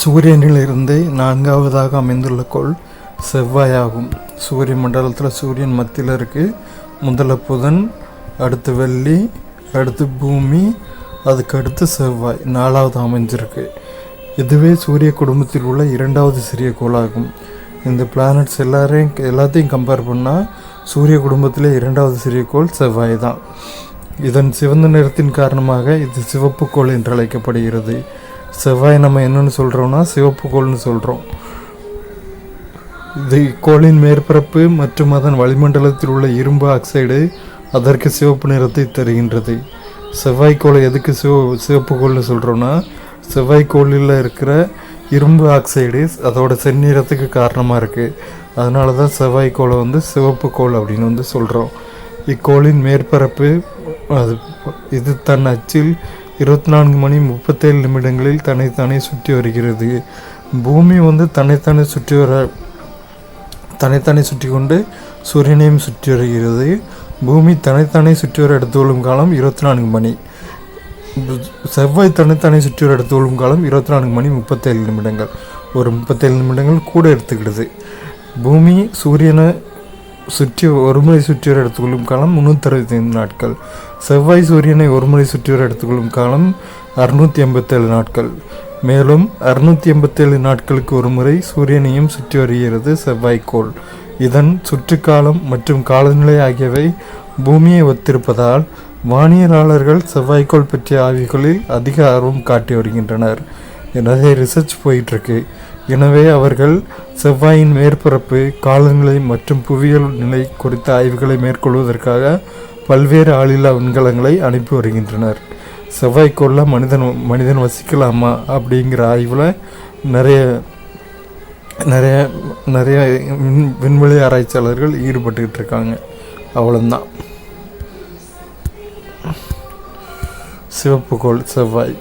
சூரியனிலிருந்து நான்காவதாக அமைந்துள்ள கோள் செவ்வாயாகும். சூரிய மண்டலத்தில் சூரியன் மத்தியில் இருக்குது. முதல்ல புதன், அடுத்து வெள்ளி, அடுத்து பூமி, அதுக்கு அடுத்து செவ்வாய் நாலாவது அமைஞ்சிருக்கு. இதுவே சூரிய குடும்பத்தில் உள்ள இரண்டாவது சிறிய கோளாகும். இந்த பிளானட்ஸ் எல்லாத்தையும் கம்பேர் பண்ணால் சூரிய குடும்பத்திலே இரண்டாவது சிறிய கோள் செவ்வாய் தான். இதன் சிவந்த நிறத்தின் காரணமாக இது சிவப்பு கோள் என்று அழைக்கப்படுகிறது. செவ்வாய் நம்ம என்னென்னு சொல்கிறோம்னா சிவப்பு கோள்னு சொல்கிறோம். இது கோளின் மேற்பரப்பு மற்றும் அதன் வளிமண்டலத்தில் உள்ள இரும்பு ஆக்சைடு அதற்கு சிவப்பு நிறத்தை தருகின்றது. செவ்வாய்க்கோளை எதுக்கு சிவப்பு கோள்னு சொல்கிறோன்னா, செவ்வாய்க்கோளில் இருக்கிற இரும்பு ஆக்சைடு அதோட செந்நிறத்துக்கு காரணமாக இருக்குது. அதனால தான் செவ்வாய்க்கோளை சிவப்பு கோள் அப்படின்னு சொல்கிறோம். இக்கோளின் மேற்பரப்பு இது தன் அச்சில் 24 மணி 37 நிமிடங்களில் தன்னைத்தானே சுற்றி வருகிறது. பூமி தன்னைத்தானே சுற்றி கொண்டு சூரியனையும் சுற்றி வருகிறது. பூமி தன்னைத்தானே சுற்றி வர எடுத்துக்கொள்ளும் காலம் 24 மணி. செவ்வாய் தன்னைத்தானே சுற்றி வர எடுத்துக்கொள்ளும் காலம் 24 மணி 37 நிமிடங்கள். ஒரு 37 நிமிடங்கள் கூட எடுத்துக்கிடுது. பூமி சூரியனை ஒருமுறை சுற்றி வர எடுத்துக்கொள்ளும் காலம் 365 நாட்கள். செவ்வாய் சூரியனை ஒருமுறை சுற்றி வர எடுத்துக்கொள்ளும் காலம் 687 நாட்கள். மேலும் 687 நாட்களுக்கு ஒரு முறை சூரியனையும் சுற்றி வருகிறது செவ்வாய்க்கோள். இதன் சுற்றுக்காலம் மற்றும் காலநிலை ஆகியவை பூமியை ஒத்திருப்பதால் வானியலாளர்கள் செவ்வாய்க்கோள் பற்றிய ஆய்வுகளில் அதிக ஆர்வம் காட்டி வருகின்றனர். நிறைய ரிசர்ச் போயிட்டுருக்கு. எனவே அவர்கள் செவ்வாயின் மேற்பரப்பு, காலநிலை மற்றும் புவியியல் நிலை குறித்த ஆய்வுகளை மேற்கொள்வதற்காக பல்வேறு ஆளில்லா விண்கலங்களை அனுப்பி வருகின்றனர். செவ்வாய்க்கோளில் மனிதன் வசிக்கலாமா அப்படிங்கிற ஆய்வில் நிறைய விண்வெளி ஆராய்ச்சியாளர்கள் ஈடுபட்டுக்கிட்டு இருக்காங்க. அவ்வளோதான். சிவப்பு கோள் செவ்வாய்.